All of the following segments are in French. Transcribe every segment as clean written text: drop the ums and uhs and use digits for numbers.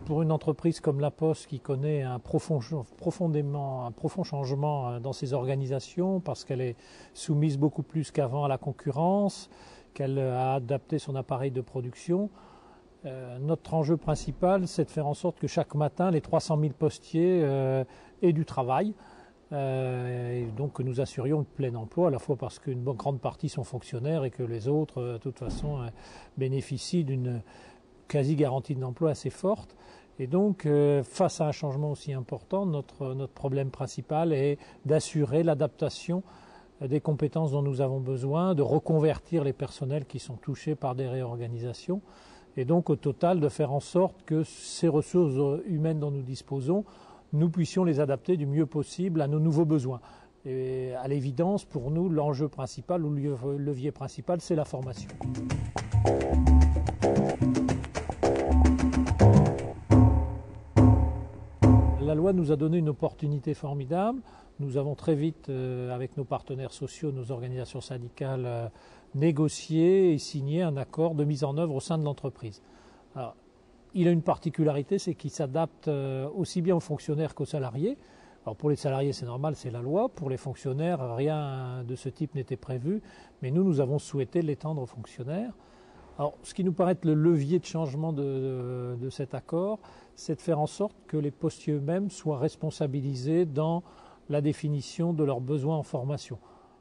Pour une entreprise comme La Poste qui connaît un profond changement dans ses organisations parce qu'elle est soumise beaucoup plus qu'avant à la concurrence, qu'elle a adapté son appareil de production, notre enjeu principal, c'est de faire en sorte que chaque matin, les 300 000 postiers aient du travail. Et donc que nous assurions le plein emploi, à la fois parce qu'une grande partie sont fonctionnaires et que les autres, de toute façon, bénéficient d'une quasi-garantie d'emploi assez forte. Et donc, face à un changement aussi important, notre problème principal est d'assurer l'adaptation des compétences dont nous avons besoin, de reconvertir les personnels qui sont touchés par des réorganisations, et donc au total de faire en sorte que ces ressources humaines dont nous disposons, nous puissions les adapter du mieux possible à nos nouveaux besoins. Et à l'évidence, pour nous, l'enjeu principal ou le levier principal, c'est la formation. La loi nous a donné une opportunité formidable. Nous avons très vite, avec nos partenaires sociaux, nos organisations syndicales, négocié et signé un accord de mise en œuvre au sein de l'entreprise. Alors, il a une particularité, c'est qu'il s'adapte aussi bien aux fonctionnaires qu'aux salariés. Alors pour les salariés, c'est normal, c'est la loi. Pour les fonctionnaires, rien de ce type n'était prévu. Mais nous avons souhaité l'étendre aux fonctionnaires. Alors, ce qui nous paraît être le levier de changement de cet accord, c'est de faire en sorte que les postiers eux-mêmes soient responsabilisés dans la définition de leurs besoins en formation.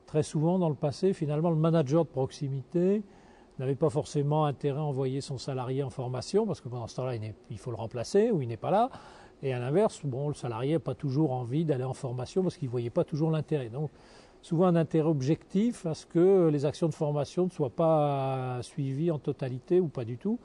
Très souvent, dans le passé, finalement, le manager de proximité n'avait pas forcément intérêt à envoyer son salarié en formation, parce que pendant ce temps-là, il faut le remplacer ou il n'est pas là. Et à l'inverse, le salarié n'a pas toujours envie d'aller en formation parce qu'il ne voyait pas toujours l'intérêt. Donc, souvent un intérêt objectif à ce que les actions de formation ne soient pas suivies en totalité ou pas du tout.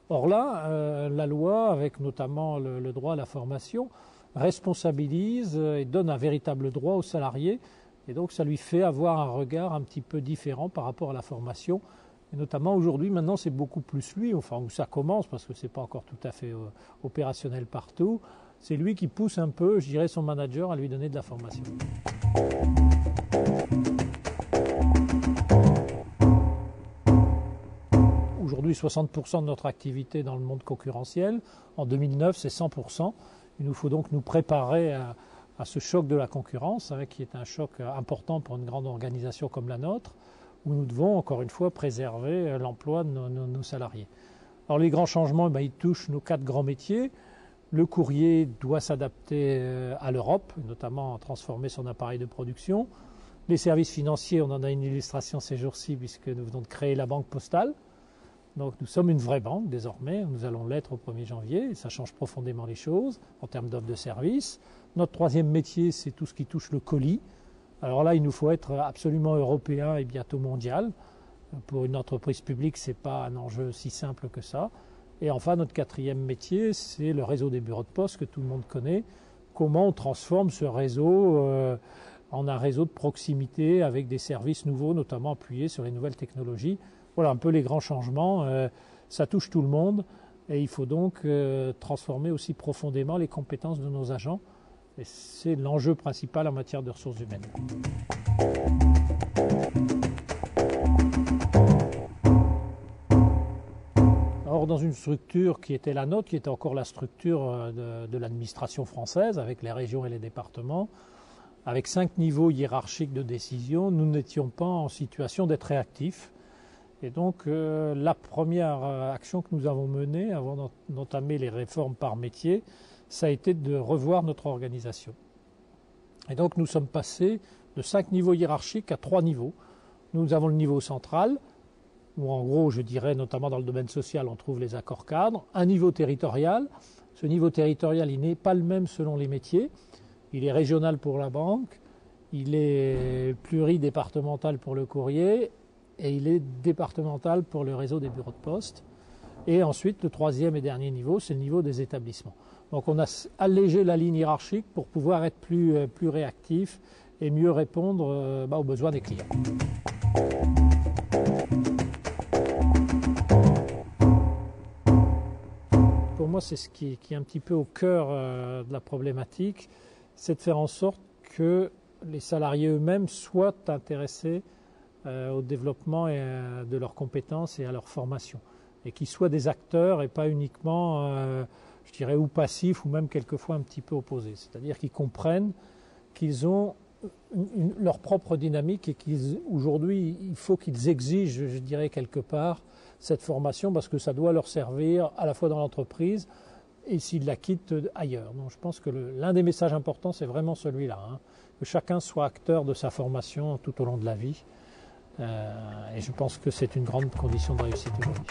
Or là, la loi, avec notamment le droit à la formation, responsabilise et donne un véritable droit au salarié. Et donc ça lui fait avoir un regard un petit peu différent par rapport à la formation. Et notamment aujourd'hui, maintenant c'est beaucoup plus lui, enfin où ça commence parce que ce n'est pas encore tout à fait opérationnel partout. C'est lui qui pousse un peu, je dirais, son manager à lui donner de la formation. Aujourd'hui, 60% de notre activité dans le monde concurrentiel. En 2009, c'est 100%. Il nous faut donc nous préparer à ce choc de la concurrence, qui est un choc important pour une grande organisation comme la nôtre, où nous devons, encore une fois, préserver l'emploi de nos salariés. Alors les grands changements, ils touchent nos 4 grands métiers. Le courrier doit s'adapter à l'Europe, notamment transformer son appareil de production. Les services financiers, on en a une illustration ces jours-ci, puisque nous venons de créer la banque postale. Donc nous sommes une vraie banque désormais, nous allons l'être au 1er janvier, et ça change profondément les choses en termes d'offre de services. Notre 3e métier, c'est tout ce qui touche le colis. Alors là, il nous faut être absolument européen et bientôt mondial. Pour une entreprise publique, ce n'est pas un enjeu si simple que ça. Et enfin, notre 4e métier, c'est le réseau des bureaux de poste que tout le monde connaît. Comment on transforme ce réseau en un réseau de proximité avec des services nouveaux, notamment appuyés sur les nouvelles technologies. Voilà un peu les grands changements. Ça touche tout le monde et il faut donc transformer aussi profondément les compétences de nos agents. Et c'est l'enjeu principal en matière de ressources humaines. Or, dans une structure qui était la nôtre, qui était encore la structure de l'administration française, avec les régions et les départements, avec 5 niveaux hiérarchiques de décision, nous n'étions pas en situation d'être réactifs. Et donc, la première action que nous avons menée avant d'entamer les réformes par métier, ça a été de revoir notre organisation. Et donc, nous sommes passés de 5 niveaux hiérarchiques à 3 niveaux. Nous avons le niveau central, où en gros, je dirais, notamment dans le domaine social, on trouve les accords cadres. Un niveau territorial. Ce niveau territorial, il n'est pas le même selon les métiers. Il est régional pour la banque, il est pluridépartemental pour le courrier, et il est départemental pour le réseau des bureaux de poste. Et ensuite, le 3e et dernier niveau, c'est le niveau des établissements. Donc on a allégé la ligne hiérarchique pour pouvoir être plus réactif et mieux répondre aux besoins des clients. Pour moi, c'est ce qui est un petit peu au cœur de la problématique, c'est de faire en sorte que les salariés eux-mêmes soient intéressés au développement de leurs compétences et à leur formation, et qu'ils soient des acteurs et pas uniquement, je dirais, ou passifs ou même quelquefois un petit peu opposés. C'est-à-dire qu'ils comprennent qu'ils ont leur propre dynamique et qu'aujourd'hui, il faut qu'ils exigent, je dirais, quelque part, cette formation parce que ça doit leur servir à la fois dans l'entreprise et s'ils la quittent ailleurs. Donc je pense que l'un des messages importants, c'est vraiment celui-là, que chacun soit acteur de sa formation tout au long de la vie. Et je pense que c'est une grande condition de réussite aujourd'hui.